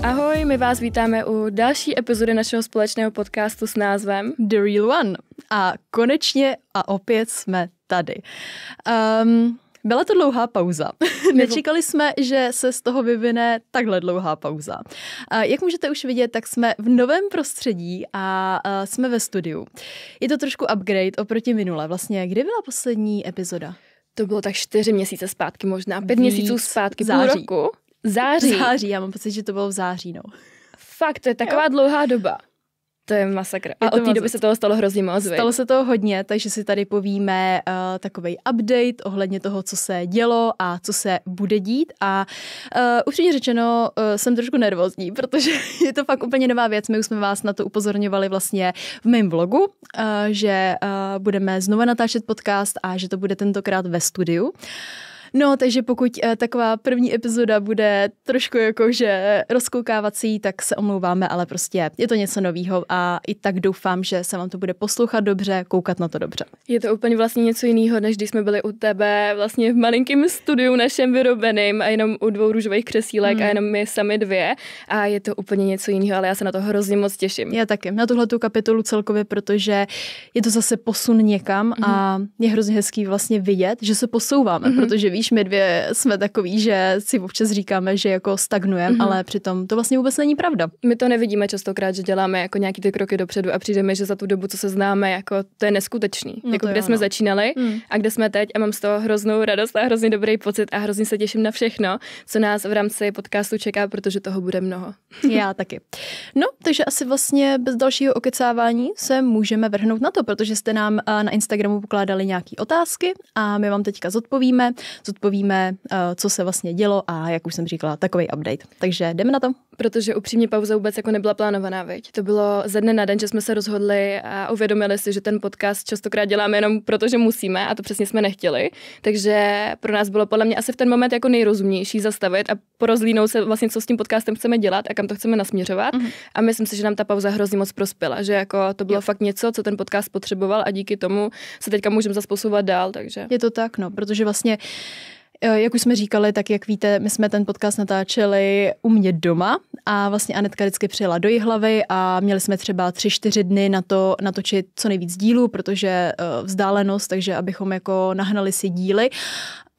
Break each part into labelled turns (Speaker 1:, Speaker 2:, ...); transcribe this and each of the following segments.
Speaker 1: Ahoj, my vás vítáme u další epizody našeho společného podcastu s názvem
Speaker 2: The Real One. A konečně a opět jsme tady. Byla to dlouhá pauza. Nečekali jsme, že se z toho vyvine takhle dlouhá pauza. Jak můžete už vidět, tak jsme v novém prostředí a jsme ve studiu. Je to trošku upgrade oproti minule. Vlastně, kdy byla poslední epizoda?
Speaker 1: To bylo tak 4 měsíce zpátky možná, 5 měsíců zpátky,
Speaker 2: září.
Speaker 1: Půl roku. Září,
Speaker 2: já mám pocit, že to bylo v září, no.
Speaker 1: Fakt, to je taková dlouhá doba. To je masakr. A od té doby se toho stalo hrozně moc.
Speaker 2: Stalo se toho hodně, takže si tady povíme takovej update ohledně toho, co se dělo a co se bude dít. A upřímně řečeno, jsem trošku nervózní, protože je to fakt úplně nová věc. My už jsme vás na to upozorňovali vlastně v mém vlogu, že budeme znovu natáčet podcast a že to bude tentokrát ve studiu. No, takže pokud taková první epizoda bude trošku jakože rozkoukávací, tak se omlouváme, ale prostě je to něco novýho a i tak doufám, že se vám to bude poslouchat dobře, koukat na to dobře.
Speaker 1: Je to úplně vlastně něco jiného, než když jsme byli u tebe vlastně v malinkém studiu našem vyrobeným a jenom u 2 růžových křesílek a jenom my sami 2 a je to úplně něco jiného, ale já se na to hrozně moc těším.
Speaker 2: Já taky, na tuhletu kapitolu celkově, protože je to zase posun někam a je hrozně hezký vlastně vidět, že se posouváme, protože víš, my 2 jsme takový, že si občas říkáme, že jako stagnujeme, ale přitom to vlastně vůbec není pravda.
Speaker 1: My to nevidíme častokrát, že děláme jako nějaký ty kroky dopředu a přijdeme, že za tu dobu, co se známe, jako to je neskutečný.
Speaker 2: No
Speaker 1: jako kde jsme začínali a kde jsme teď a mám z toho hroznou radost a hrozně dobrý pocit a hrozně se těším na všechno, co nás v rámci podcastu čeká, protože toho bude mnoho.
Speaker 2: Já taky. No, takže asi vlastně bez dalšího okecávání se můžeme vrhnout na to, protože jste nám na Instagramu pokládali nějaké otázky a my vám teďka zodpovíme, co se vlastně dělo a jak už jsem říkala, takový update. Takže jdeme na to.
Speaker 1: Protože upřímně pauza vůbec jako nebyla plánovaná, viď? To bylo ze dne na den, že jsme se rozhodli a uvědomili si, že ten podcast častokrát děláme jenom proto, že musíme a to přesně jsme nechtěli. Takže pro nás bylo podle mě asi v ten moment jako nejrozumnější zastavit a porozlínout se vlastně, co s tím podcastem chceme dělat a kam to chceme nasměřovat. A myslím si, že nám ta pauza hrozně moc prospěla, že jako to bylo fakt něco, co ten podcast potřeboval a díky tomu se teďka můžeme zase posouvat dál, takže.
Speaker 2: Je to tak, no, protože vlastně jak už jsme říkali, tak jak víte, my jsme ten podcast natáčeli u mě doma a vlastně Anetka vždycky přijela do Jihlavy a měli jsme třeba 3-4 dny na to natočit co nejvíc dílů, protože vzdálenost, takže abychom jako nahnali si díly.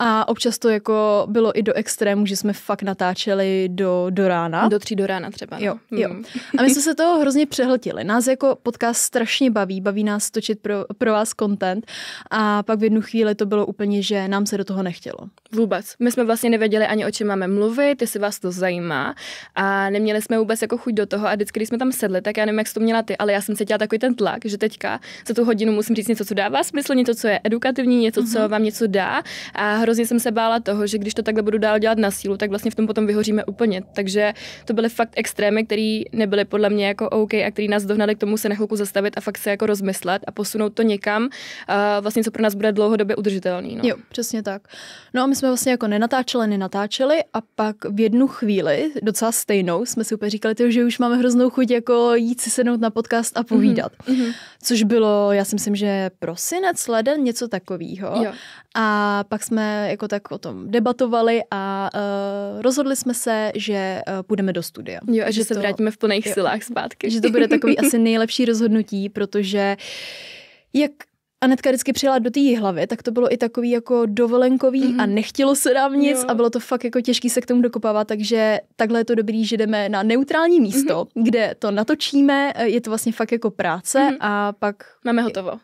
Speaker 2: A občas to jako bylo i do extrému, že jsme fakt natáčeli do rána.
Speaker 1: Do 3 do rána třeba. No.
Speaker 2: Jo. A my jsme se toho hrozně přehltili. Nás jako podcast strašně baví nás točit pro vás content a pak v jednu chvíli to bylo úplně, že nám se do toho nechtělo.
Speaker 1: Vůbec. My jsme vlastně nevěděli ani o čem máme mluvit, jestli vás to zajímá a neměli jsme vůbec jako chuť do toho a vždycky, když jsme tam sedli, tak já nevím, jak jsi to měla ty, ale já jsem cítila takový ten tlak, že teďka za tu hodinu musím říct něco, co dává smysl, něco, co je edukativní, něco, co vám něco dá a hrozně jsem se bála toho, že když to takhle budu dál dělat na sílu, tak vlastně v tom potom vyhoříme úplně. Takže to byly fakt extrémy, které nebyly podle mě jako OK a které nás dohnali k tomu se na chvilku zastavit a fakt se jako rozmyslet a posunout to někam, vlastně co pro nás bude dlouhodobě udržitelný. No.
Speaker 2: Jo, přesně tak. No a my jsme vlastně jako nenatáčeli a pak v jednu chvíli, docela stejnou, jsme si úplně říkali, že už máme hroznou chuť jako jít si sednout na podcast a povídat. Což bylo, já si myslím, že prosinec, leden, něco takového. A pak jsme jako tak o tom debatovali a rozhodli jsme se, že půjdeme do studia.
Speaker 1: Jo, a že se vrátíme v plných silách zpátky.
Speaker 2: Že to bude takový asi nejlepší rozhodnutí, protože jak Anetka vždycky přijela do té Jihlavy, tak to bylo i takový jako dovolenkový a nechtělo se nám nic a bylo to fakt jako těžký se k tomu dokopávat, takže takhle je to dobrý, že jdeme na neutrální místo, kde to natočíme, je to vlastně fakt jako práce a pak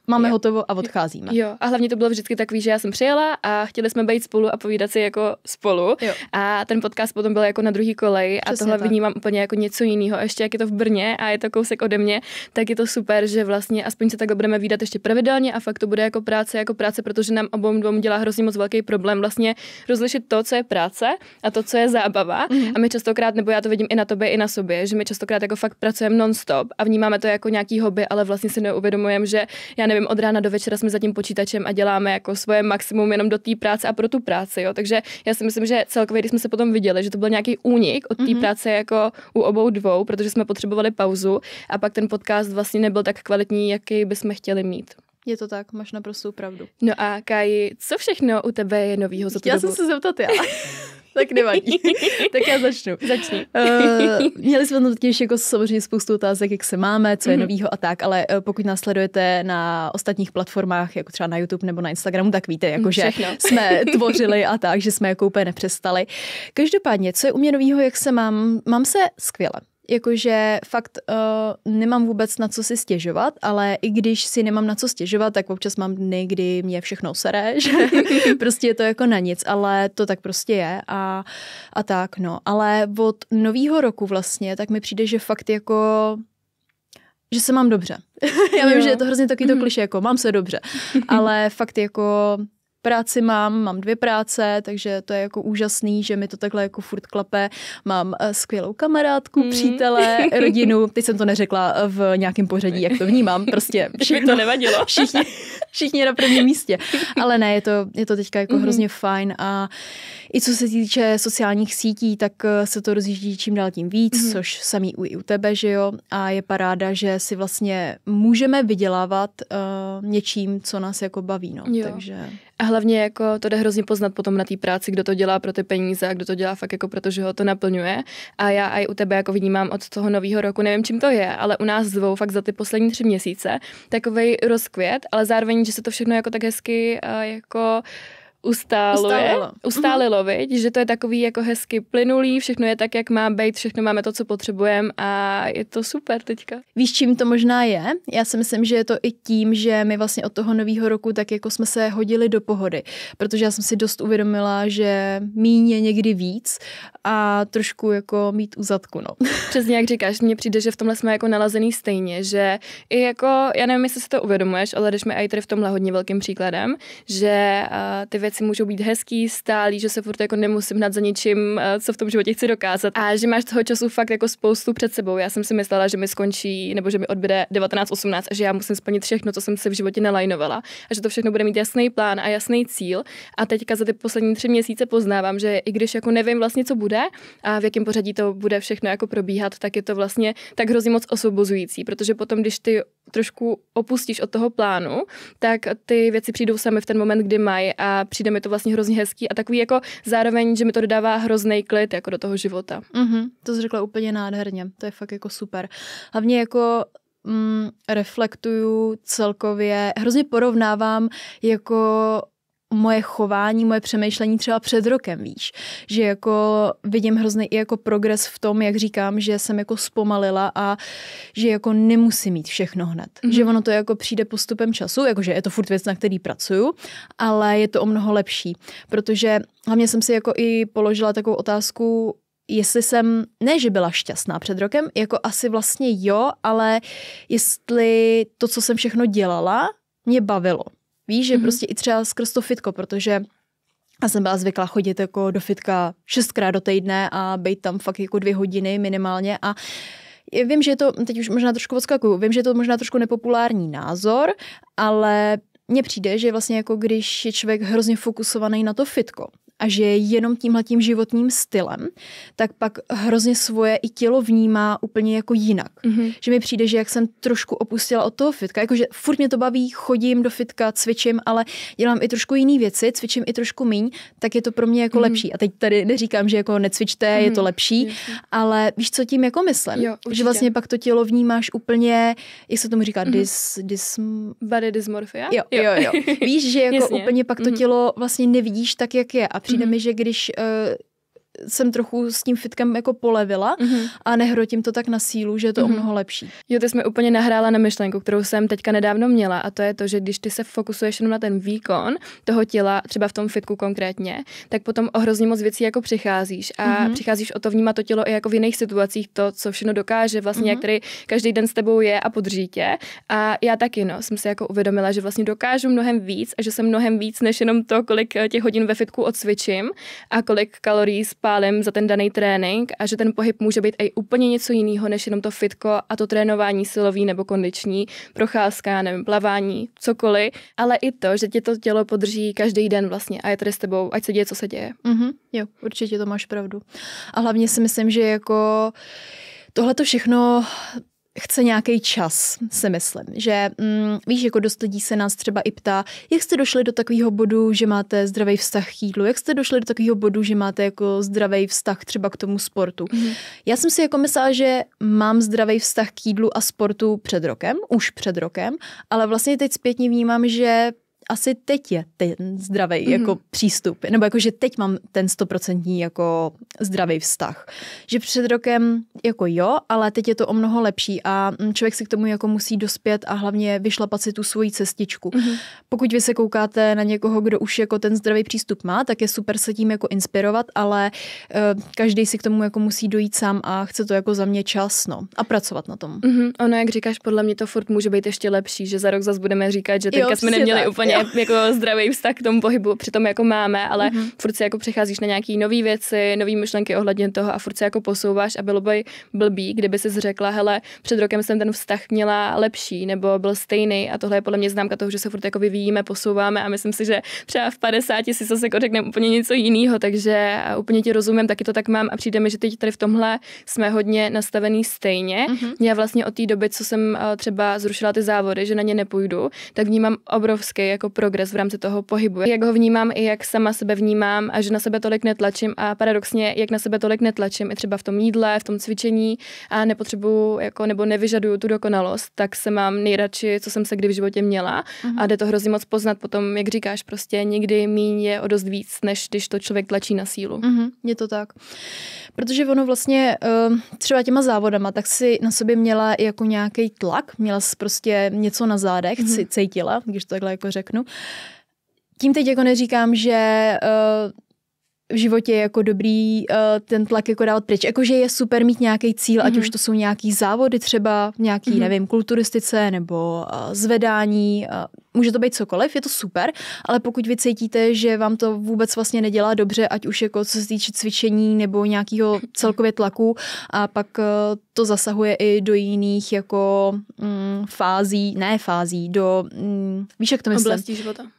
Speaker 2: máme hotovo a odcházíme.
Speaker 1: Jo, a hlavně to bylo vždycky takový, že já jsem přijela a chtěli jsme být spolu a povídat si jako spolu a ten podcast potom byl jako na druhý kolej a tohle vnímám úplně jako něco jiného. Ještě jak je to v Brně a je to kousek ode mě, tak je to super, že vlastně aspoň se takhle budeme vídat ještě pravidelně a fakt to bude jako práce, protože nám obou dvou dělá hrozně moc velký problém vlastně rozlišit to, co je práce a to, co je zábava. A my častokrát, nebo já to vidím i na tobě, i na sobě, že my častokrát jako fakt pracujeme non-stop a vnímáme to jako nějaký hobby, ale vlastně si neuvědomujeme, že já nevím, od rána do večera jsme za tím počítačem a děláme jako svoje maximum jenom do té práce a pro tu práci, jo. Takže já si myslím, že celkově, když jsme se potom viděli, že to byl nějaký únik od té práce jako u obou dvou, protože jsme potřebovali pauzu a pak ten podcast vlastně nebyl tak kvalitní, jaký bychom chtěli mít.
Speaker 2: Je to tak, máš naprostou pravdu.
Speaker 1: No a Káji, co všechno u tebe je novýho za tu
Speaker 2: Já
Speaker 1: dobu?
Speaker 2: jsem se zeptat já. Tak nevadí. Tak já začnu.
Speaker 1: Začni.
Speaker 2: Měli jsme tam totiž jako samozřejmě spoustu otázek, jak se máme, co je novýho a tak, ale pokud nás sledujete na ostatních platformách, jako třeba na YouTube nebo na Instagramu, tak víte, jako že jsme tvořili a tak, že jsme jako úplně nepřestali. Každopádně, co je u mě novýho, jak se mám? Mám se skvěle. Jakože fakt nemám vůbec na co si stěžovat, ale i když si nemám na co stěžovat, tak občas mám dny, kdy mě všechno sere, že prostě je to jako na nic, ale to tak prostě je a tak, no. Ale od novýho roku vlastně, tak mi přijde, že fakt jako že se mám dobře. Já vím, že je to hrozně takový to klišé, jako mám se dobře, ale fakt jako práci mám 2 práce, takže to je jako úžasný, že mi to takhle jako furt klape. Mám skvělou kamarádku, přítele, rodinu. Teď jsem to neřekla v nějakém pořadí, jak to vnímám. Prostě všechno.
Speaker 1: To nevadilo.
Speaker 2: Všichni na prvním místě. Ale ne, je to teďka jako hrozně fajn a i co se týče sociálních sítí, tak se to rozjíždí čím dál tím víc, což samý i u tebe, že jo. A je paráda, že si vlastně můžeme vydělávat něčím, co nás jako baví, no.
Speaker 1: Jo.
Speaker 2: Takže...
Speaker 1: A hlavně jako to jde hrozně poznat potom na té práci, kdo to dělá pro ty peníze a kdo to dělá fakt jako protože ho to naplňuje. A já i u tebe jako vnímám od toho nového roku, nevím čím to je, ale u nás dvou fakt za ty poslední 3 měsíce takovej rozkvět, ale zároveň, že se to všechno jako tak hezky jako ustálilo, viď? Že to je takový jako hezky plynulý, všechno je tak, jak má být, všechno máme to, co potřebujeme a je to super teďka.
Speaker 2: Víš, čím to možná je? Já si myslím, že je to i tím, že my vlastně od toho nového roku tak jako jsme se hodili do pohody, protože já jsem si dost uvědomila, že míň je někdy víc a trošku jako mít u zadku, no.
Speaker 1: Přesně jak říkáš, mně přijde, že v tomhle jsme jako nalazený stejně, že i jako, já nevím, jestli si to uvědomuješ, ale jdeš mi i tady v tomhle hodně velkým příkladem, že ty věci můžou být hezký, stálý, že se furt jako nemusím hnát za ničím, co v tom životě chci dokázat. A že máš toho času fakt jako spoustu před sebou. Já jsem si myslela, že mi skončí, nebo že mi odbyde 19:18 a že já musím splnit všechno, co jsem si v životě nalajnovala. A že to všechno bude mít jasný plán a jasný cíl. A teďka za ty poslední 3 měsíce poznávám, že i když jako nevím vlastně, co bude a v jakém pořadí to bude všechno jako probíhat, tak je to vlastně tak hrozně moc osvobozující, protože potom, když ty trošku opustíš od toho plánu, tak ty věci přijdou sami v ten moment, kdy mají a přijde mi to vlastně hrozně hezký a takový jako zároveň, že mi to dodává hrozný klid jako do toho života.
Speaker 2: To jsi řekla úplně nádherně, to je fakt jako super. Hlavně jako reflektuju celkově, hrozně porovnávám jako moje chování, moje přemýšlení třeba před rokem, víš, že jako vidím hrozný i jako progres v tom, jak říkám, že jsem jako zpomalila a že jako nemusím mít všechno hned. Že ono to jako přijde postupem času, jakože je to furt věc, na který pracuju, ale je to o mnoho lepší, protože hlavně jsem si jako i položila takovou otázku, jestli jsem, ne, že byla šťastná před rokem, jako asi vlastně jo, ale jestli to, co jsem všechno dělala, mě bavilo. Víš, že prostě i třeba skrz to fitko, protože já jsem byla zvyklá chodit jako do fitka 6krát do týdne a být tam fakt jako 2 hodiny minimálně a vím, že je to, teď už možná trošku odskakuju, vím, že je to možná trošku nepopulární názor, ale mně přijde, že vlastně jako když je člověk hrozně fokusovaný na to fitko a že je jenom tímhletím životním stylem, tak pak hrozně svoje i tělo vnímá úplně jako jinak. Že mi přijde, že jak jsem trošku opustila od toho fitka, jakože furt mě to baví, chodím do fitka, cvičím, ale dělám i trošku jiný věci, cvičím i trošku míň, tak je to pro mě jako lepší. A teď tady neříkám, že jako necvičte, je to lepší, ale víš, co tím jako myslím?
Speaker 1: Jo,
Speaker 2: že vlastně pak to tělo vnímáš úplně, jak se tomu říká,
Speaker 1: body dysmorphia?
Speaker 2: Jo. Víš, že jako úplně pak to tělo vlastně nevidíš tak, jak je. A přijde mi, že když jsem trochu s tím fitkem jako polevila a nehrotím to tak na sílu, že je to o mnoho lepší.
Speaker 1: Jo, ty jsme úplně nahrála na myšlenku, kterou jsem teďka nedávno měla a to je to, že když ty se fokusuješ jenom na ten výkon toho těla, třeba v tom fitku konkrétně, tak potom o hrozně moc věcí jako přicházíš a přicházíš o to vnímat to tělo i jako v jiných situacích, to, co všechno dokáže, vlastně jak tady každý den s tebou je a podrží tě. A já taky, jsem si jako uvědomila, že vlastně dokážu mnohem víc a že jsem mnohem víc než jenom to, kolik těch hodin ve fitku odcvičím a kolik kalorií spálím za ten daný trénink a že ten pohyb může být i úplně něco jiného, než jenom to fitko a to trénování silový nebo kondiční, procházka, nevím, plavání, cokoliv, ale i to, že tě to tělo podrží každý den vlastně a je tady s tebou, ať se děje, co se děje.
Speaker 2: Jo, určitě to máš pravdu. A hlavně si myslím, že jako tohle to všechno chce nějaký čas, si myslím, že víš, jako dost lidí se nás třeba i ptá, jak jste došli do takového bodu, že máte zdravý vztah k jídlu, jak jste došli do takového bodu, že máte jako zdravý vztah třeba k tomu sportu. Já jsem si jako myslela, že mám zdravý vztah k jídlu a sportu už před rokem, ale vlastně teď zpětně vnímám, že asi teď je ten zdravý jako přístup, nebo jako, že teď mám ten 100% jako zdravý vztah. Že před rokem jako jo, ale teď je to o mnoho lepší a člověk si k tomu jako musí dospět a hlavně vyšlapat si tu svoji cestičku. Pokud vy se koukáte na někoho, kdo už jako ten zdravý přístup má, tak je super se tím jako inspirovat, ale každý si k tomu jako musí dojít sám a chce to jako za mě čas, no, a pracovat na tom.
Speaker 1: Ono, jak říkáš, podle mě to furt může být ještě lepší, že za rok zase budeme říkat, že teďka jsme neměli tak, úplně jako zdravý vztah k tomu pohybu, přitom jako máme, ale furt si jako přecházíš na nějaký nový věci, nový myšlenky ohledně toho a furt se jako posouváš a bylo by blbý, kdyby si řekla, hele, před rokem jsem ten vztah měla lepší nebo byl stejný a tohle je podle mě známka toho, že se furt jako vyvíjíme, posouváme a myslím si, že třeba v 50 si zase jako řekneme úplně něco jiného, takže úplně ti rozumím, taky to tak mám a přijde mi, že teď tady v tomhle jsme hodně nastavený stejně. Já vlastně od té doby, co jsem třeba zrušila ty závody, že na ně nepůjdu, tak vnímám obrovský jako progres v rámci toho pohybu. Jak ho vnímám i jak sama sebe vnímám a že na sebe tolik netlačím a paradoxně, jak na sebe tolik netlačím i třeba v tom jídle, v tom cvičení a nepotřebuju jako nebo nevyžaduju tu dokonalost, tak se mám nejradši, co jsem se kdy v životě měla a jde to hrozně moc poznat potom, jak říkáš, prostě někdy míň je o dost víc, než když to člověk tlačí na sílu.
Speaker 2: Je to tak. Protože ono vlastně třeba těma závodama, tak si na sobě měla jako nějaký tlak, měla jsi prostě něco na zádech, cítila, když to takhle jako řeknu. Tím teď jako neříkám, že v životě je jako dobrý ten tlak jako dávat pryč. Jakože je super mít nějaký cíl, ať už to jsou nějaký závody třeba, nějaký, nevím, kulturistice nebo zvedání, může to být cokoliv, je to super, ale pokud vy cítíte, že vám to vůbec vlastně nedělá dobře, ať už jako co se týče cvičení nebo nějakého celkově tlaku a pak to zasahuje i do jiných jako fází, do víš, jak to myslím?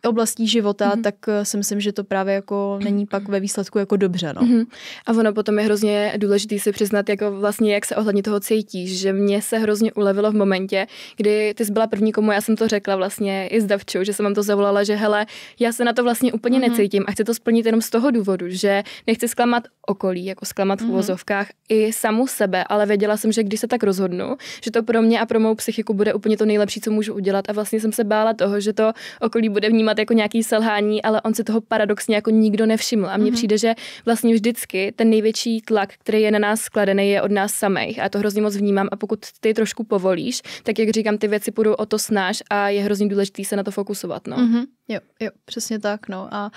Speaker 2: Oblastí života, tak si myslím, že to právě jako není pak ve výsledku jako dobře, no.
Speaker 1: A ono potom je hrozně důležitý si přiznat, jako vlastně, jak se ohledně toho cítíš, že mě se hrozně ulevilo v momentě, kdy ty jsi byla první, komu já jsem to řekla vlastně i s Davčou, že jsem vám to zavolala, že hele, já se na to vlastně úplně necítím a chci to splnit jenom z toho důvodu, že nechci zklamat okolí, jako zklamat v uvozovkách i samu sebe, ale věděla jsem, že když se tak rozhodnu, že to pro mě a pro mou psychiku bude úplně to nejlepší, co můžu udělat a vlastně jsem se bála toho, že to okolí bude vnímat jako nějaký selhání, ale on se toho paradoxně jako nikdo nevšiml a mně přijde, že vlastně vždycky ten největší tlak, který je na nás skladený, je od nás samých a já to hrozně moc vnímám a pokud ty trošku povolíš, tak jak říkám, ty věci půjdou o to snáš a je hrozně důležitý se na to fokusovat, no.
Speaker 2: Jo, přesně tak, no. A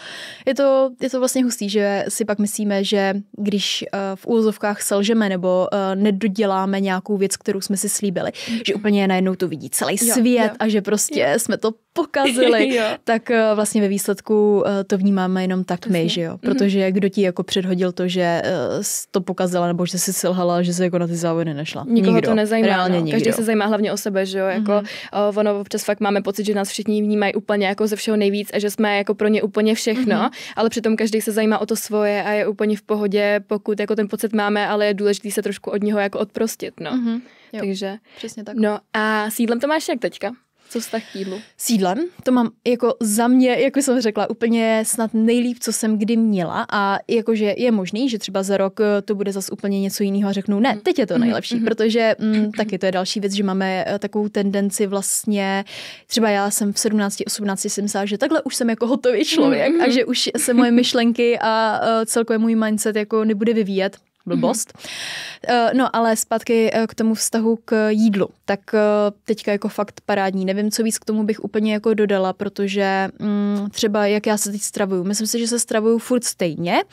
Speaker 2: je to vlastně hustý, že si pak myslíme, že když v úvozovkách selžeme nebo nedoděláme nějakou věc, kterou jsme si slíbili, že úplně najednou to vidí celý svět a že prostě jsme to pokazili, tak vlastně ve výsledku to vnímáme jenom tak my, že jo. Protože kdo ti jako předhodil to, že to pokazila nebo že jsi selhala, že se jako na ty závody nešla.
Speaker 1: Nikoho
Speaker 2: nikdo.
Speaker 1: To nezajímá.
Speaker 2: Reálně nikdo.
Speaker 1: Každý se zajímá hlavně o sebe, že jo. Jako ono občas fakt máme pocit, že nás všichni vnímají úplně jako ze všeho nejvíc a že jsme jako pro ně úplně všechno, ale přitom každý se zajímá o to svoje a je úplně v pohodě, pokud jako ten pocit máme, ale je důležitý se trošku od něho jako odprostit, no. Takže
Speaker 2: přesně tak.
Speaker 1: No a s jídlem to máš jak teďka? Co vztah k jídlu?
Speaker 2: S jídlem to mám jako za mě, jako jsem řekla, úplně snad nejlíp, co jsem kdy měla a jakože je možný, že třeba za rok to bude zase úplně něco jiného a řeknu, ne, teď je to nejlepší, protože taky to je další věc, že máme takovou tendenci vlastně, třeba já jsem v 17, 18 si myslela, že takhle už jsem jako hotový člověk a že už se moje myšlenky a celkově můj mindset jako nebude vyvíjet. Blbost. No ale zpátky k tomu vztahu k jídlu. Tak teďka jako fakt parádní. Nevím, co víc k tomu bych úplně jako dodala, protože třeba jak já se teď stravuju. Myslím si, že se stravuju furt stejně,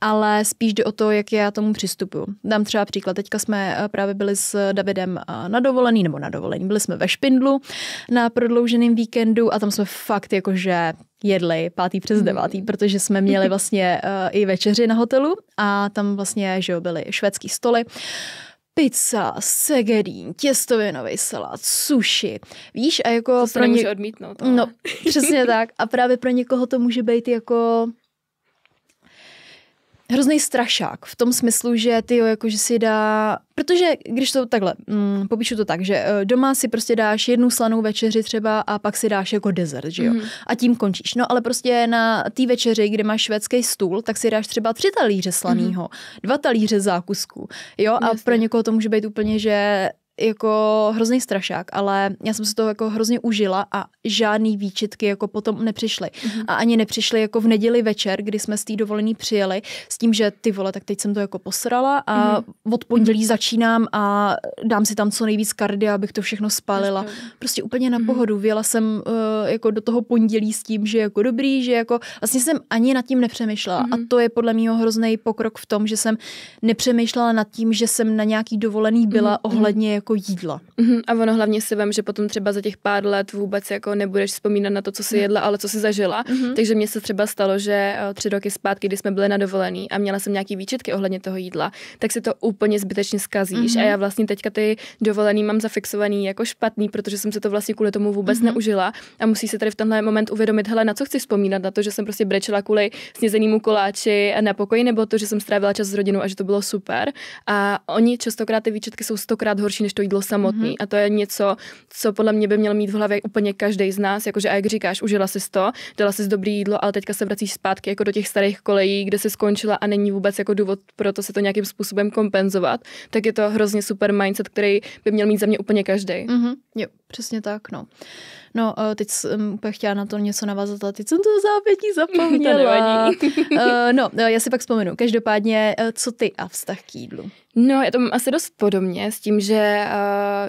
Speaker 2: ale spíš jde o to, jak já tomu přistupuju. Dám třeba příklad. Teďka jsme právě byli s Davidem na dovolený. Byli jsme ve Špindlu na prodlouženém víkendu a tam jsme fakt jakože jedli 5. přes 9, protože jsme měli vlastně i večeři na hotelu a tam vlastně, že jo, byly švédský stoly. Pizza, segedín, těstovinový salát, sushi. Víš, a jako
Speaker 1: to se nemůže odmítnout. Ale...
Speaker 2: No, přesně tak. A právě pro někoho to může být jako hrozný strašák v tom smyslu, že ty jako, že si dá, protože když to takhle, popíšu to tak, že doma si prostě dáš jednu slanou večeři třeba a pak si dáš jako dezert, že jo? A tím končíš. No ale prostě na té večeři, kde máš švédský stůl, tak si dáš třeba 3 talíře slanýho, 2 talíře zákusků, jo? A pro někoho to může být úplně, že jako hrozný strašák, ale já jsem se toho jako hrozně užila a žádný výčitky jako potom nepřišly. A ani nepřišly jako v neděli večer, kdy jsme z té dovolený přijeli s tím, že ty vole, tak teď jsem to jako posrala a od pondělí začínám a dám si tam co nejvíc kardia, abych to všechno spálila. Prostě úplně na pohodu. Vyjela jsem jako do toho pondělí s tím, že jako dobrý, že jako vlastně jsem ani nad tím nepřemýšlela a to je podle mého hrozný pokrok v tom, že jsem nepřemýšlela nad tím, že jsem na nějaký dovolený byla ohledně jako jídla.
Speaker 1: A ono hlavně si vem, že potom třeba za těch pár let vůbec jako nebudeš vzpomínat na to, co jsi jedla, ale co jsi zažila. Takže mně se třeba stalo, že 3 roky zpátky, kdy jsme byli na dovolený a měla jsem nějaký výčitky ohledně toho jídla, tak si to úplně zbytečně zkazíš. A já vlastně teďka ty dovolený mám zafixovaný jako špatný, protože jsem se to vlastně kvůli tomu vůbec neužila. A musí se tady v tenhle moment uvědomit, hele, na co chci vzpomínat, na to, že jsem prostě brečela kvůli snězenému koláči na pokoji, nebo to, že jsem strávila čas s rodinou a že to bylo super. A oni častokrát ty výčitky jsou 100krát horší než to jídlo samotný. A to je něco, co podle mě by měl mít v hlavě úplně každý z nás, jakože a jak říkáš, užila jsi to, dala jsi dobrý jídlo, ale teďka se vracíš zpátky jako do těch starých kolejí, kde jsi skončila a není vůbec jako důvod pro to se to nějakým způsobem kompenzovat. Tak je to hrozně super mindset, který by měl mít za mě úplně každý.
Speaker 2: Jo, přesně tak, no. No, teď jsem úplně chtěla na to něco navázat, ale teď jsem to zápětí zapomněla. No, já si pak vzpomenu. Každopádně, co ty a vztah k jídlu?
Speaker 1: No, já to mám asi dost podobně s tím, že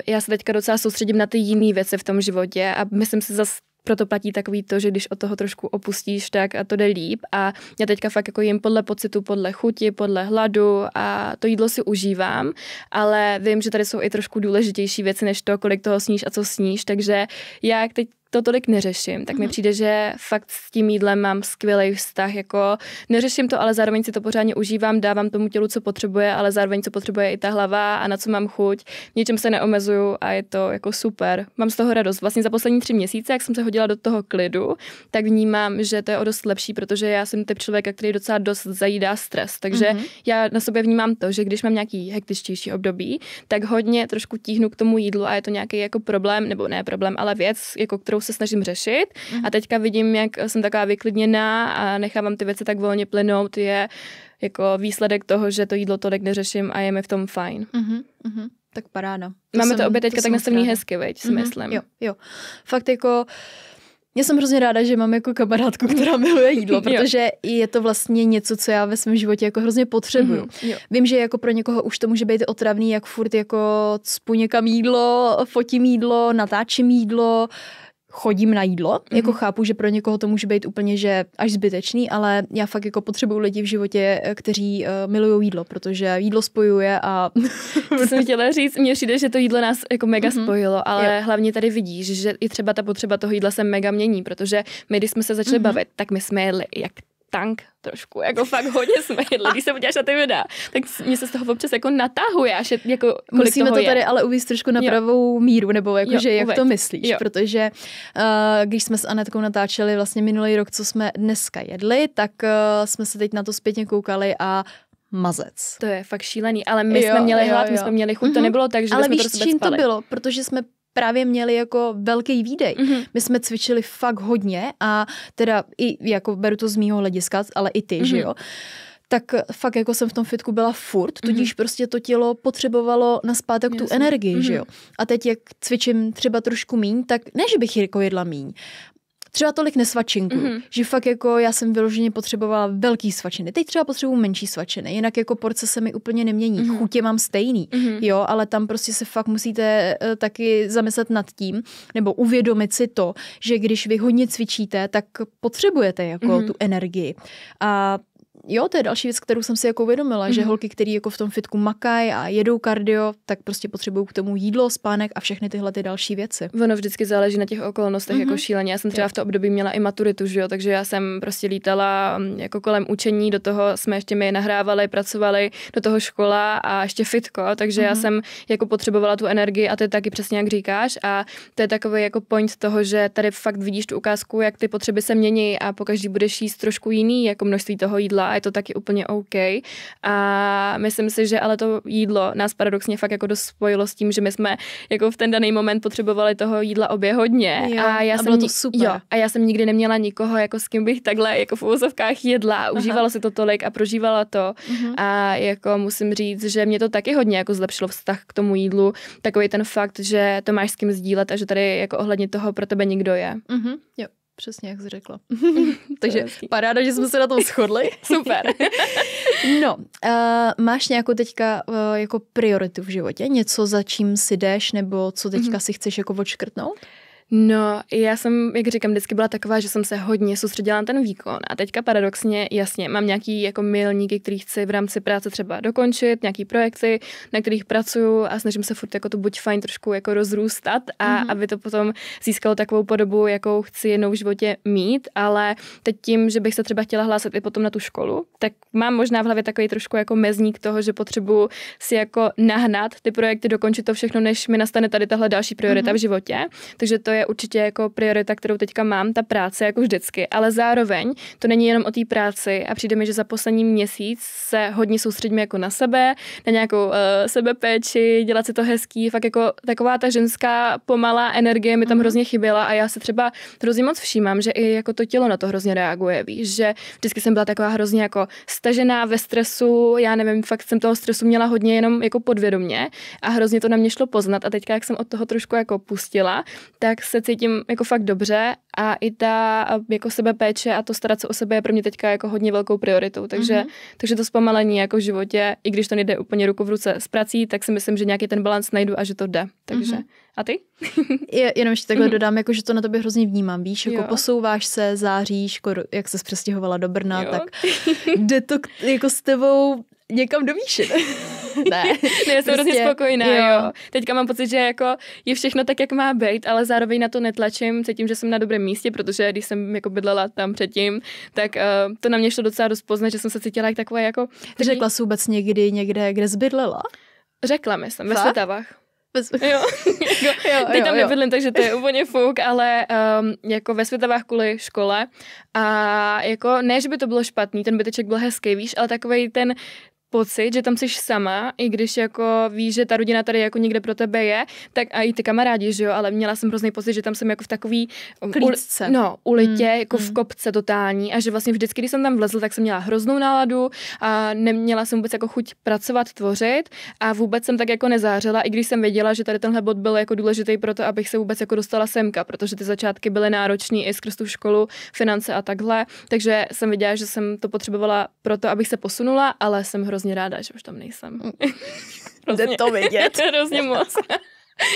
Speaker 1: já se teďka docela soustředím na ty jiné věci v tom životě a myslím si zase proto platí takový to, že když od toho trošku opustíš, tak to jde líp a já teďka fakt jako jim podle pocitu, podle chuti, podle hladu a to jídlo si užívám, ale vím, že tady jsou i trošku důležitější věci než to, kolik toho sníš a co sníš, takže já teď to tolik neřeším, tak mi přijde, že fakt s tím jídlem mám skvělý vztah, jako neřeším to, ale zároveň si to pořádně užívám, dávám tomu tělu, co potřebuje, ale zároveň co potřebuje i ta hlava a na co mám chuť, ničem se neomezuju a je to jako super. Mám z toho radost. Vlastně za poslední 3 měsíce, jak jsem se hodila do toho klidu, tak vnímám, že to je o dost lepší, protože já jsem typ člověka, který docela dost zajídá stres, takže já na sobě vnímám to, že když mám nějaký hektičtější období, tak hodně trošku tíhnu k tomu jídlu a je to nějaký jako problém, nebo ne problém, ale věc, jako kterou se snažím řešit a teďka vidím, jak jsem taková vyklidněná a nechávám ty věci tak volně plynout, je jako výsledek toho, že to jídlo tolik neřeším a je mi v tom fajn.
Speaker 2: Tak paráda.
Speaker 1: Máme to obě teďka tak nastavený hezky, veď, si myslím.
Speaker 2: Jo. Fakt jako já jsem hrozně ráda, že mám jako kamarádku, která miluje jídlo, protože je to vlastně něco, co já ve svém životě jako hrozně potřebuju. Vím, že jako pro někoho už to může být otravný, jak furt jako cpu někam jídlo, fotím jídlo, natáčím jídlo, chodím na jídlo. Jako chápu, že pro někoho to může být úplně, že až zbytečný, ale já fakt jako potřebuju lidi v životě, kteří milují jídlo, protože jídlo spojuje a...
Speaker 1: To jsem chtěla říct, mně přijde, že to jídlo nás jako mega spojilo, ale hlavně tady vidíš, že i třeba ta potřeba toho jídla se mega mění, protože my, když jsme se začali bavit, tak my jsme jedli jak tank trošku, jako fakt hodně jsme jedli, když se podíváš na ty videa, tak mě se z toho občas jako natahuje, až je, jako kolik
Speaker 2: musíme
Speaker 1: toho
Speaker 2: to tady ale uvést trošku na pravou míru, nebo jakože jak to myslíš,
Speaker 1: jo.
Speaker 2: Protože když jsme s Anetkou natáčeli vlastně minulý rok, co jsme dneska jedli, tak jsme se teď na to zpětně koukali a mazec.
Speaker 1: To je fakt šílený, ale my jsme měli hlad, my jsme měli chuť, to nebylo tak, že
Speaker 2: ale
Speaker 1: jsme
Speaker 2: víš,
Speaker 1: to do sebe spali.
Speaker 2: to bylo, protože jsme právě měli jako velký výdej. My jsme cvičili fakt hodně a teda i jako beru to z mýho hlediska, ale i ty, že jo. Tak fakt jako jsem v tom fitku byla furt, tudíž prostě to tělo potřebovalo nazpátek tu energii, že jo. A teď jak cvičím třeba trošku míň, tak ne, že bych jako jedla míň. Třeba tolik nesvačinkuju, že fakt jako já jsem vyloženě potřebovala velký svačiny. Teď třeba potřebuji menší svačiny, jinak jako porce se mi úplně nemění. Chutě mám stejný, jo, ale tam prostě se fakt musíte taky zamyslet nad tím, nebo uvědomit si to, že když vy hodně cvičíte, tak potřebujete jako tu energii. A jo, to je další věc, kterou jsem si jako uvědomila, že holky, který jako v tom fitku makají a jedou kardio, tak prostě potřebují k tomu jídlo, spánek a všechny tyhle ty další věci.
Speaker 1: Ono vždycky záleží na těch okolnostech jako šíleně. Já jsem třeba v to období měla i maturitu, že jo, takže já jsem prostě lítala jako kolem učení, do toho jsme ještě my nahrávali, pracovali, do toho škola a ještě fitko, takže já jsem jako potřebovala tu energii a to je taky přesně jak říkáš a to je takový jako point toho, že tady fakt vidíš tu ukázku, jak ty potřeby se mění a pokaždý budeš jíst trošku jiný jako množství toho jídla. je to taky úplně OK. A myslím si, že ale to jídlo nás paradoxně fakt jako dost spojilo s tím, že my jsme jako v ten daný moment potřebovali toho jídla obě hodně.
Speaker 2: Jo, a bylo to super.
Speaker 1: Jo, a já jsem nikdy neměla nikoho, jako s kým bych takhle jako v uvozovkách jedla. Užívalo se to tolik a prožívala to. A jako musím říct, že mě to taky hodně jako zlepšilo vztah k tomu jídlu. Takový ten fakt, že to máš s kým sdílet a že tady jako ohledně toho pro tebe někdo je.
Speaker 2: Jo. Přesně, jak jsi řekla. Takže paráda, že jsme se na tom shodli.
Speaker 1: Super.
Speaker 2: No, máš nějakou teďka jako prioritu v životě? Něco, za čím si jdeš, nebo co teďka si chceš jako odškrtnout?
Speaker 1: No, já jsem, jak říkám, vždycky byla taková, že jsem se hodně soustředila na ten výkon a teďka paradoxně, jasně, mám nějaký jako milníky, který chci v rámci práce třeba dokončit, nějaký projekty, na kterých pracuju a snažím se furt jako to buď fajn trošku jako rozrůstat a aby to potom získalo takovou podobu, jakou chci jednou v životě mít, ale teď tím, že bych se třeba chtěla hlásit i potom na tu školu, tak mám možná v hlavě takový trošku jako mezník toho, že potřebuji si jako nahnat ty projekty, dokončit to všechno, než mi nastane tady tahle další priorita v životě. Takže to je určitě jako priorita, kterou teďka mám, ta práce jako vždycky, ale zároveň to není jenom o té práci a přijde mi, že za poslední měsíc se hodně soustředím jako na sebe, na nějakou sebepéči, dělat si to hezký, fakt jako taková ta ženská pomalá energie mi tam hrozně chyběla a já se třeba hrozně moc všímám, že i jako to tělo na to hrozně reaguje, víš, že vždycky jsem byla taková hrozně jako stažená ve stresu, já nevím, fakt jsem toho stresu měla hodně jenom jako podvědomě a hrozně to na mě šlo poznat a teďka, jak jsem od toho trošku jako pustila, tak se cítím jako fakt dobře a i ta jako sebepéče a to starat se o sebe je pro mě teďka jako hodně velkou prioritou, takže to zpomalení jako v životě, i když to nejde úplně ruku v ruce s prací, tak si myslím, že nějaký ten balans najdu a že to jde, takže a ty?
Speaker 2: Jenom ještě takhle dodám, jako, že to na tobě hrozně vnímám, víš, jako posouváš se, záříš, jak ses přestěhovala do Brna, tak jde to jako s tebou někam do výšiny.
Speaker 1: Ne, já jsem hrozně spokojená, jo. Teďka mám pocit, že jako je všechno tak, jak má být, ale zároveň na to netlačím, cítím, že jsem na dobrém místě, protože když jsem jako bydlela tam předtím, tak to na mě šlo docela dost poznat, že jsem se cítila jak taková jako...
Speaker 2: Řekla jsi vůbec někde, kde jsi bydlela?
Speaker 1: Řekla mi jsem, ve Světavách. Jo. Teď tam nebydlím, takže to je úplně fuk, ale jako ve Světavách kvůli škole a jako ne, že by to bylo špatný, ten byteček byl hezký, víš, ale takovej ten pocit, že tam jsi sama, i když jako víš, že ta rodina tady jako někde pro tebe je, tak a i ty kamarádi, že jo, ale měla jsem hrozný pocit, že tam jsem jako v takový ulitě, jako v kopce totální a že vlastně vždycky, když jsem tam vlezl, tak jsem měla hroznou náladu a neměla jsem vůbec jako chuť pracovat, tvořit a vůbec jsem tak jako nezářila, i když jsem věděla, že tady tenhle bod byl jako důležitý pro to, abych se vůbec jako dostala semka, protože ty začátky byly náročný i skrz tu školu, finance a takhle, takže jsem věděla, že jsem to potřebovala pro to, abych se posunula, ale jsem hrozně ráda, že už tam nejsem.
Speaker 2: Jde to vidět.
Speaker 1: Hrozně moc.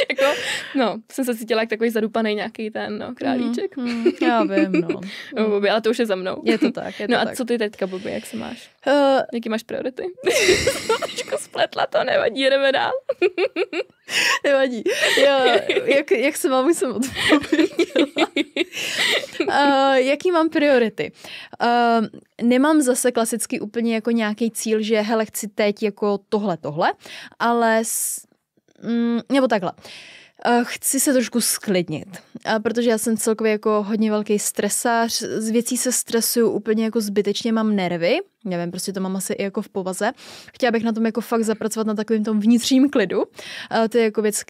Speaker 1: Jako, jsem se cítila jak takový zadupaný nějaký ten králíček.
Speaker 2: Já vím,
Speaker 1: Bobby, ale to už je za mnou.
Speaker 2: Je to tak,
Speaker 1: a co ty teďka, Bobby, jak se máš? Jaký máš priority? Trošku spletla to, nevadí, jdeme dál.
Speaker 2: Nevadí. Jak se mám, už jsem odpověděla. Jaký mám priority? Nemám zase klasicky úplně jako nějaký cíl, že hele, chci teď jako tohle, ale nebo takhle. Chci se trošku sklidnit, protože já jsem celkově jako hodně velký stresář, z věcí se stresuju úplně jako zbytečně, mám nervy, nevím, prostě to mám asi i jako v povaze. Chtěla bych na tom jako fakt zapracovat na takovým tom vnitřním klidu. To je jako věc,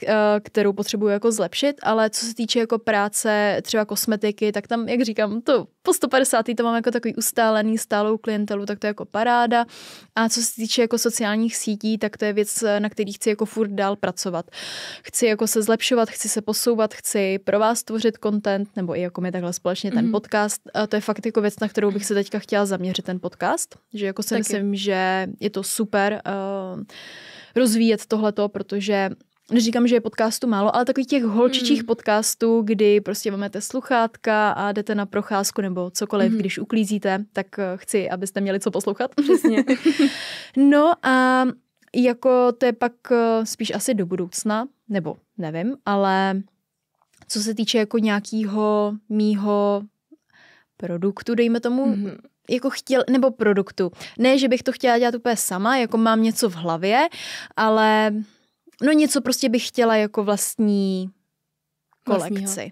Speaker 2: kterou potřebuji jako zlepšit, ale co se týče jako práce, třeba kosmetiky, tak tam, jak říkám, to po 150. to mám jako takový ustálený, stálou klientelu, tak to je jako paráda. A co se týče jako sociálních sítí, tak to je věc, na který chci jako furt dál pracovat. Chci jako se zlepšovat, chci se posouvat, chci pro vás tvořit content, nebo i jako my takhle společně ten podcast. A to je fakt jako věc, na kterou bych se teďka chtěla zaměřit, ten podcast. Že jako si myslím, že je to super rozvíjet tohleto, protože neříkám, že je podcastu málo, ale takových těch holčičích podcastů, kdy prostě máte sluchátka a jdete na procházku nebo cokoliv, když uklízíte, tak chci, abyste měli co poslouchat.
Speaker 1: Přesně.
Speaker 2: No a jako to je pak spíš asi do budoucna, nebo nevím, ale co se týče jako nějakého mýho produktu, dejme tomu, jako nebo produktu. Ne, že bych to chtěla dělat úplně sama, jako mám něco v hlavě, ale něco prostě bych chtěla jako vlastní kolekci.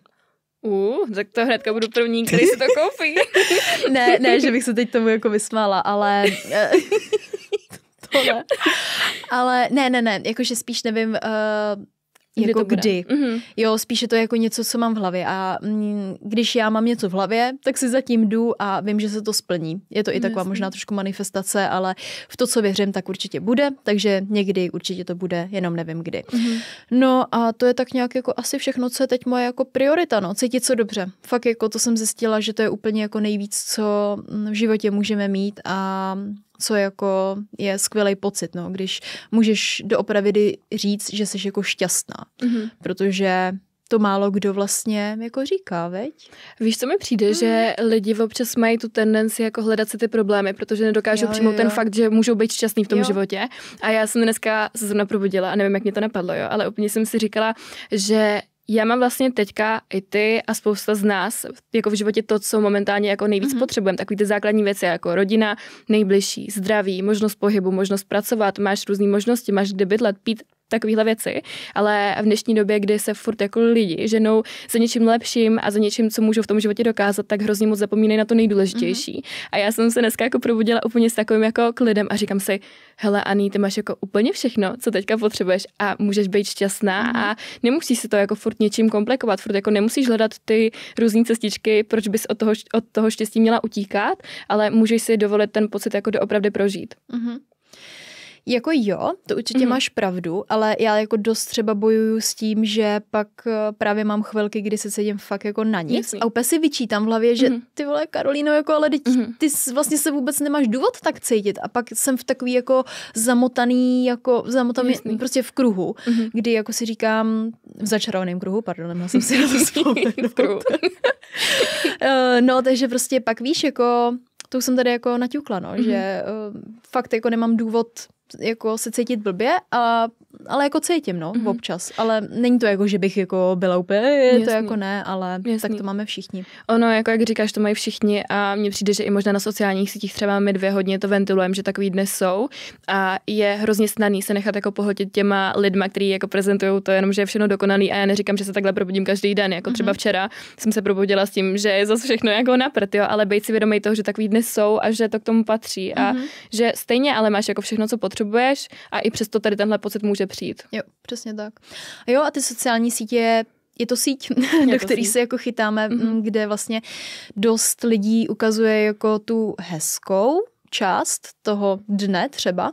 Speaker 1: Tak to hnedka budu první, který si to koupí.
Speaker 2: ne, že bych se teď tomu jako vysmála, ale... to ne. Ale ne, jakože spíš nevím... jako kdy. Mm-hmm. Jo, spíše to jako něco, co mám v hlavě a když já mám něco v hlavě, tak si zatím jdu a vím, že se to splní. Je to i taková možná trošku manifestace, ale v to, co věřím, tak určitě bude, takže někdy určitě to bude, jenom nevím kdy. Mm-hmm. No a to je tak nějak jako asi všechno, co je teď moje jako priorita, no, cítit se dobře. Fakt jako to jsem zjistila, že to je úplně jako nejvíc, co v životě můžeme mít a co jako je skvělý pocit, no, když můžeš doopravdy říct, že jsi jako šťastná, protože to málo kdo vlastně jako říká, veď?
Speaker 1: Víš, co mi přijde, že lidi občas mají tu tendenci jako hledat si ty problémy, protože nedokážou přijmout ten fakt, že můžou být šťastný v tom životě. A já jsem dneska se zrovna probudila a nevím, jak mě to napadlo, jo, ale úplně jsem si říkala, že já mám vlastně teďka i ty a spousta z nás jako v životě to, co momentálně jako nejvíc potřebujeme. Takový ty základní věci jako rodina, nejbližší, zdraví, možnost pohybu, možnost pracovat, máš různé možnosti, máš kde bydlet, pít, takovýhle věci, ale v dnešní době, kdy se furt jako lidi ženou za něčím lepším a za něčím, co můžou v tom životě dokázat, tak hrozně moc zapomínají na to nejdůležitější. A já jsem se dneska jako probudila úplně s takovým jako klidem a říkám si, hele Ani, ty máš jako úplně všechno, co teďka potřebuješ a můžeš být šťastná a nemusíš si to jako furt něčím komplikovat, furt jako nemusíš hledat ty různé cestičky, proč bys od toho štěstí měla utíkat, ale můžeš si dovolit ten pocit jako doopravdy prožít.
Speaker 2: Jako jo, to určitě máš pravdu, ale já jako dost třeba bojuju s tím, že pak právě mám chvilky, kdy se cítím fakt jako na nic a úplně si vyčítám v hlavě, že ty vole Karolíno, jako ale ty vlastně se vůbec nemáš důvod tak cítit a pak jsem v takový jako zamotaný prostě v kruhu, kdy jako si říkám, v začarovaném kruhu, pardon, neměla jsem si na to vzpomenout. No, takže prostě pak víš, jako to už jsem tady jako naťukla, no, že fakt jako nemám důvod jako se cítit blbě, ale jako cítím, no, občas. Ale není to jako, že bych jako byla úplně, to jako ne, ale tak to máme všichni.
Speaker 1: Ono, jako jak říkáš, to mají všichni a mně přijde, že i možná na sociálních sítích třeba my dvě hodně to ventilujeme, že takový dnes jsou a je hrozně snadný se nechat jako pohltit těma lidma, kteří jako prezentují to jenom, že je všechno dokonalý a já neříkám, že se takhle probudím každý den, jako třeba včera jsem se probudila s tím, že je zase všechno jako na prd, jo, ale bejt si vědomý toho, že takový dnes jsou a že to k tomu patří a že stejně ale máš jako všechno, co potřebuješ a i přesto tady tenhle pocit může přijít.
Speaker 2: Jo, přesně tak. A jo, a ty sociální sítě, je to síť, do který se jako chytáme, kde vlastně dost lidí ukazuje jako tu hezkou část toho dne třeba,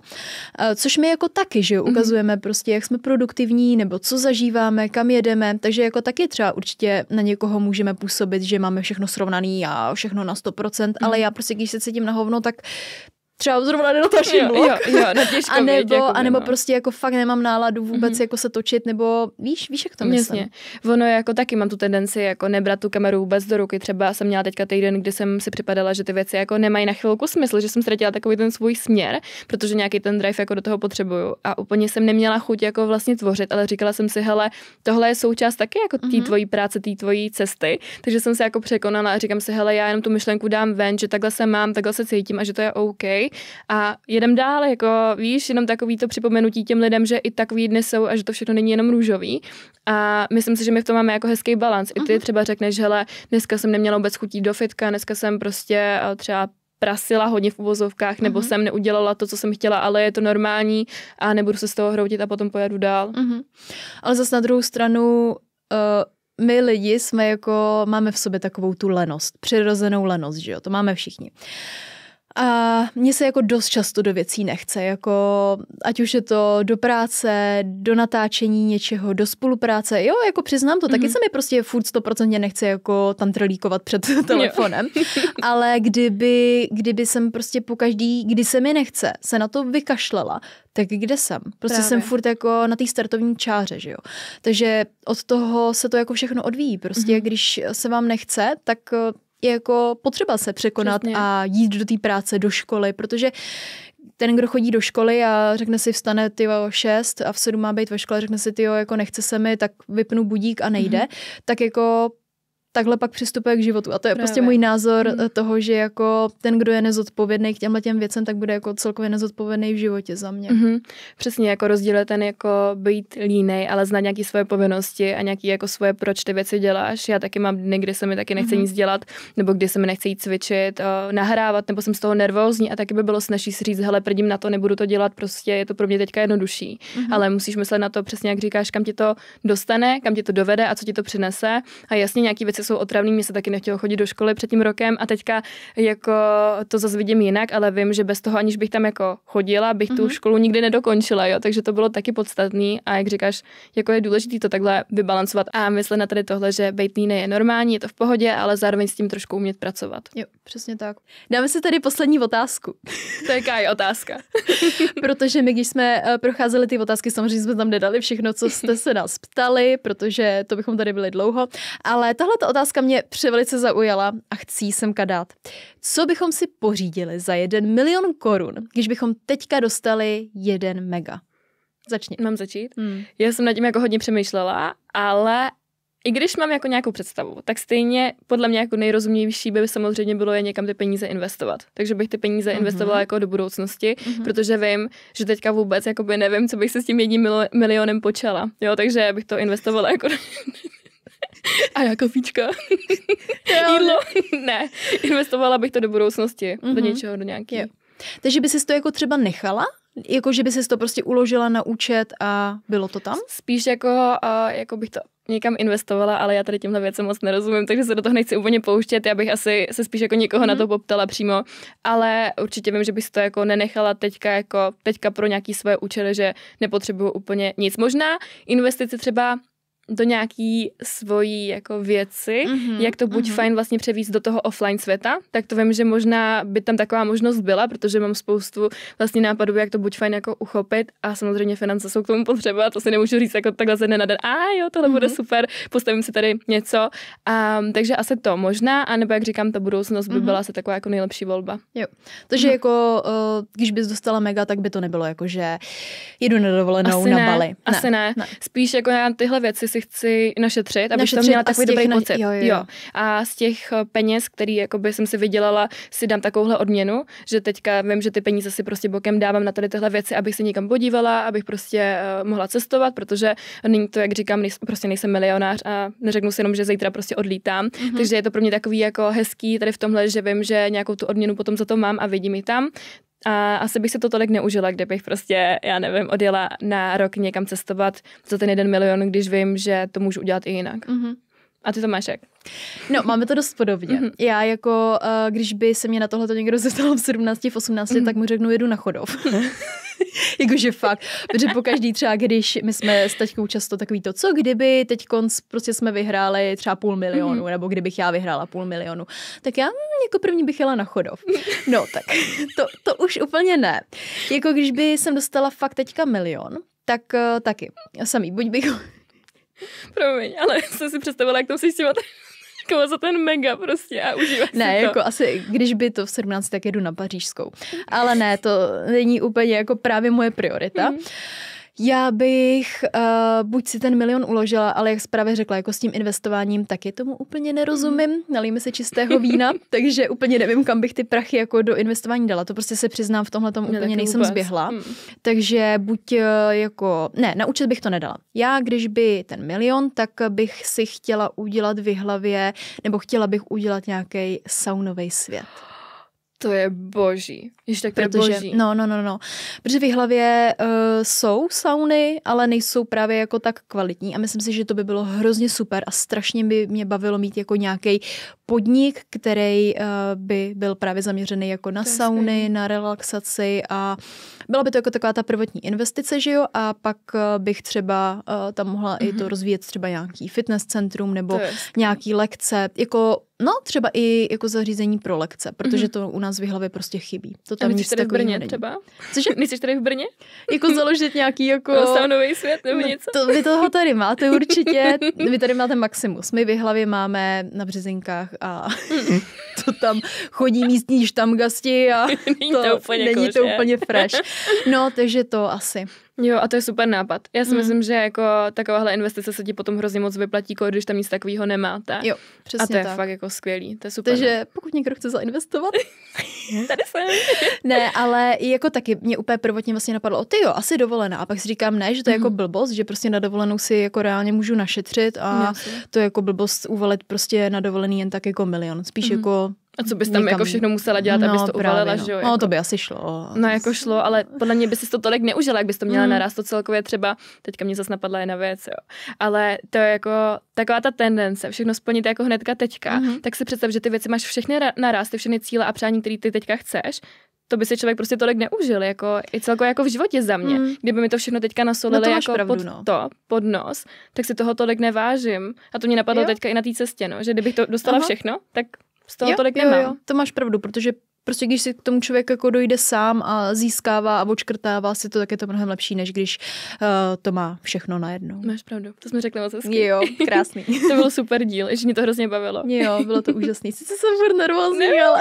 Speaker 2: což my jako taky, že jo, ukazujeme prostě, jak jsme produktivní, nebo co zažíváme, kam jedeme, takže jako taky třeba určitě na někoho můžeme působit, že máme všechno srovnaný a všechno na 100%, ale já prostě, když se cítím na hovno, tak třeba zrovna nedotačím blok. A nebo prostě jako fakt nemám náladu vůbec jako se točit, nebo víš, jak to myslím.
Speaker 1: Jasně. Ono jako taky mám tu tendenci jako nebrat tu kameru vůbec do ruky. Třeba jsem měla teďka týden, kdy jsem si připadala, že ty věci jako nemají na chvilku smysl, že jsem ztratila takový ten svůj směr, protože nějaký ten drive jako do toho potřebuju. A úplně jsem neměla chuť jako vlastně tvořit, ale říkala jsem si, hele, tohle je součást taky jako té tvojí práce, té tvojí cesty. Takže jsem se jako překonala a říkám si, hele, já jenom tu myšlenku dám ven, že takhle se mám, takhle se cítím a že to je OK. A jedem dál, jako víš, jenom takový to připomenutí těm lidem, že i takový dny jsou a že to všechno není jenom růžový. A myslím si, že my v tom máme jako hezký balans. I ty třeba řekneš, hele, dneska jsem neměla vůbec chutí do fitka, dneska jsem prostě třeba prasila hodně v uvozovkách, nebo jsem neudělala to, co jsem chtěla, ale je to normální a nebudu se z toho hroutit a potom pojedu dál.
Speaker 2: Ale zase na druhou stranu my lidi jsme jako, máme v sobě takovou tu lenost, přirozenou lenost, že jo, to máme všichni. A mně se jako dost často do věcí nechce, jako ať už je to do práce, do natáčení něčeho, do spolupráce, jo, jako přiznám to, taky se mi prostě furt 100% nechce jako tam trlíkovat před telefonem, ale kdyby jsem prostě pokaždý, kdy se mi nechce, se na to vykašlela, tak kde jsem? Prostě jsem furt jako na té startovní čáře, že jo. Takže od toho se to jako všechno odvíjí, prostě když se vám nechce, tak je jako potřeba se překonat a jít do té práce, do školy, protože ten, kdo chodí do školy a řekne si vstane o 6 a v 7 má být ve škole, řekne si jako nechce se mi, tak vypnu budík a nejde, tak jako takhle pak přistupuje k životu. A to je prostě můj názor toho, že jako ten, kdo je nezodpovědný k těmhletěm věcem, tak bude jako celkově nezodpovědný v životě za mě.
Speaker 1: Přesně, jako rozdíl je ten jako být línej, ale znát nějaký svoje povinnosti a nějaký jako svoje, proč ty věci děláš. Já taky mám dny, kdy se mi taky nechce nic dělat, nebo kdy se mi nechce jít cvičit, nahrávat, nebo jsem z toho nervózní a taky by bylo snazší si říct, hele, prdím na to, nebudu to dělat, prostě je to pro mě teďka jednodušší. Ale musíš myslet na to přesně, jak říkáš, kam ti to dostane, kam ti to dovede a co ti to přinese. A jasně, nějaký věci jsou otravný, mě se taky nechtělo chodit do školy před tím rokem a teďka jako to zase vidím jinak, ale vím, že bez toho, aniž bych tam jako chodila, bych tu školu nikdy nedokončila, jo, takže to bylo taky podstatný a jak říkáš, jako je důležité to takhle vybalancovat a myslet na tady tohle, že být línej je normální, je to v pohodě, ale zároveň s tím trošku umět pracovat.
Speaker 2: Jo, přesně tak. Dáme si tady poslední otázku.
Speaker 1: To je jaká je otázka.
Speaker 2: Protože my, když jsme procházeli ty otázky, samozřejmě jsme tam nedali všechno, co jste se nás ptali, protože to bychom tady byli dlouho, ale tahleta otázka mě převelice zaujala a chci semka dát. Co bychom si pořídili za 1 milion korun, když bychom teďka dostali 1 mega? Začni.
Speaker 1: Mám začít? Já jsem nad tím jako hodně přemýšlela, ale i když mám jako nějakou představu, tak stejně podle mě jako nejrozumnější by samozřejmě bylo je někam ty peníze investovat. Takže bych ty peníze investovala jako do budoucnosti, protože vím, že teďka vůbec jakoby nevím, co bych se s tím 1 milionem počala. Jo, takže bych to investovala jako a jako fíčka. Jídlo. Ne, investovala bych to do budoucnosti, do něčeho, do nějakého.
Speaker 2: Takže by si to jako třeba nechala? Jako, že by si to prostě uložila na účet a bylo to tam?
Speaker 1: Spíš jako bych to někam investovala, ale já tady těmhle věcem moc nerozumím, takže se do toho nechci úplně pouštět, já bych asi se spíš jako někoho na to poptala přímo, ale určitě vím, že bych si to jako nenechala teďka pro nějaký svoje účely, že nepotřebuju úplně nic. Možná investice třeba do nějaký svojí jako věci, jak to buď fajn vlastně převízt do toho offline světa, tak to vím, že možná by tam taková možnost byla, protože mám spoustu vlastně nápadů, jak to buď fajn jako uchopit a samozřejmě finance jsou k tomu potřeba, to si nemůžu říct jako takhle ze dne na den, jo, tohle bude super, postavím si tady něco, takže asi to možná, anebo jak říkám, ta budoucnost by byla asi taková jako nejlepší volba.
Speaker 2: Jo, takže jako když bys dostala mega, tak by to nebylo jako, že jedu na dovolenou
Speaker 1: asi
Speaker 2: na Bali.
Speaker 1: Asi ne. Spíš jako já tyhle věci si chci našetřit, abych tam měla takový dobrý pocit. Jo. A z těch peněz, který jakoby jsem si vydělala, si dám takovouhle odměnu, že teďka vím, že ty peníze si prostě bokem dávám na tady tyhle věci, abych se někam podívala, abych prostě mohla cestovat, protože nyní to, jak říkám, prostě nejsem milionář a neřeknu si jenom, že zítra prostě odlítám. Takže je to pro mě takový jako hezký tady v tomhle, že vím, že nějakou tu odměnu potom za to mám a vidím ji tam. A asi bych si to tolik neužila, kdybych prostě, já nevím, odjela na rok někam cestovat za ten 1 milion, když vím, že to můžu udělat i jinak. A ty to máš jak?
Speaker 2: No, máme to dost podobně. Já jako, když by se mě na tohleto někdo zeptal v 17, v 18, tak mu řeknu, jedu na Chodov. Jakože fakt, protože pokaždý třeba, když my jsme s taťkou často takový to, co kdyby teď prostě jsme vyhráli třeba 500 000, nebo kdybych já vyhrála 500 000, tak já jako první bych jela na Chodov. No, tak to už úplně ne. Jako když by jsem dostala fakt teďka 1 milion, tak taky. Samý, buď bych...
Speaker 1: Promiň, ale jsem si představila, jak to musíš stívat za ten mega prostě a užívat si to.
Speaker 2: Ne, jako asi, když by to v 17, tak jedu na Pařížskou. Ale ne, to není úplně jako právě moje priorita. Já bych buď si ten 1 milion uložila, ale jak jsi právě řekla, jako s tím investováním, taky tomu úplně nerozumím. Nalijme si čistého vína, takže úplně nevím, kam bych ty prachy jako do investování dala. To prostě se přiznám, v tomhle tomu úplně nejsem zběhla. Takže buď jako, ne, na účet bych to nedala. Já, když by ten 1 milion, tak bych si chtěla udělat v hlavě, nebo chtěla bych udělat nějaký saunový svět.
Speaker 1: To je boží. Ještě tak to je boží.
Speaker 2: No. Protože v hlavě jsou sauny, ale nejsou právě jako tak kvalitní a myslím si, že to by bylo hrozně super a strašně by mě bavilo mít jako nějaký podnik, který by byl právě zaměřený jako na sauny, na relaxaci a byla by to jako taková ta prvotní investice, že jo, a pak bych třeba tam mohla i to rozvíjet třeba nějaký fitness centrum nebo nějaký lekce, jako třeba i jako zařízení pro lekce, protože to u nás v hlavě prostě chybí. To tam nic
Speaker 1: takového není. Třeba?
Speaker 2: Cože?
Speaker 1: Nejsi tady v Brně?
Speaker 2: Jako založit nějaký jako...
Speaker 1: saunový svět nebo něco?
Speaker 2: Vy toho tady máte určitě. Vy tady máte Maximus. My v hlavě máme na Březinkách a to tam chodí místní štamgasti a
Speaker 1: není to úplně
Speaker 2: není to úplně fresh. No, takže to asi.
Speaker 1: Jo, a to je super nápad. Já si myslím, že jako takováhle investice se ti potom hrozně moc vyplatí, když tam nic takového nemáte.
Speaker 2: Jo, přesně
Speaker 1: a to je
Speaker 2: tak.
Speaker 1: fakt jako skvělý, to je super.
Speaker 2: Takže pokud někdo chce zainvestovat.
Speaker 1: Tady jsem.
Speaker 2: Ne, ale jako taky mě úplně prvotně vlastně napadlo, ty jo, asi dovolená. A pak si říkám, ne, že to je jako blbost, že prostě na dovolenou si jako reálně můžu našetřit a to je jako blbost uvalit prostě na dovolený jen tak jako 1 milion. Spíš jako
Speaker 1: a co bys tam někam jako všechno musela dělat, abys to uvalila, že jo?
Speaker 2: No, to by asi šlo.
Speaker 1: No, jako šlo, ale podle mě bys to tolik neužila, jak bys to měla naraz, to celkově třeba, teďka mě zase napadla jedna věc, jo. Ale to je jako taková ta tendence, všechno splnit jako hnedka teďka, tak si představ, že ty věci máš všechny naraz, ty všechny cíle a přání, které ty teďka chceš, to by si člověk prostě tolik neužil, jako i celkově jako v životě za mě. Kdyby mi to všechno teďka nasolili jako pravdu, pod nos, tak si toho tolik nevážím. A to mě napadlo teďka i na té cestě, no, že kdybych to dostala všechno, tak z toho tolik nemám.
Speaker 2: Jo, to máš pravdu, protože prostě když si k tomu člověk jako dojde sám a získává a odškrtává si to, tak je to mnohem lepší, než když to má všechno najednou.
Speaker 1: Máš pravdu, to jsme řekli moc hezky.
Speaker 2: Jo, krásný.
Speaker 1: To byl super díl, že mě to hrozně bavilo.
Speaker 2: Jo, bylo to úžasný. Sice jsem furt nervózní, ale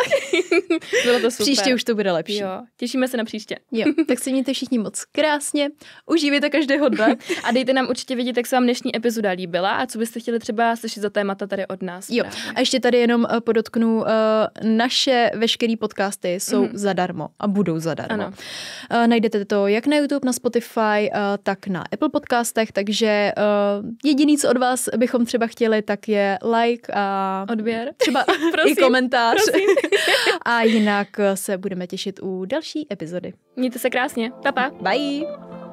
Speaker 1: bylo to super.
Speaker 2: Příště už to bude lepší.
Speaker 1: Jo, těšíme se na příště.
Speaker 2: Jo, tak se mějte všichni moc krásně, užívejte každého dne.
Speaker 1: A dejte nám určitě vědět, jak se vám dnešní epizoda líbila a co byste chtěli třeba slyšet za témata tady od nás.
Speaker 2: Jo, právě. A ještě tady jenom podotknu, naše veškerý podcasty jsou zadarmo a budou zadarmo.
Speaker 1: Ano.
Speaker 2: Najdete to jak na YouTube, na Spotify, tak na Apple podcastech, takže jediný, co od vás bychom třeba chtěli, tak je like a
Speaker 1: odběr.
Speaker 2: Třeba i komentář. A jinak se budeme těšit u další epizody.
Speaker 1: Mějte se krásně. Pa, pa.
Speaker 2: Bye.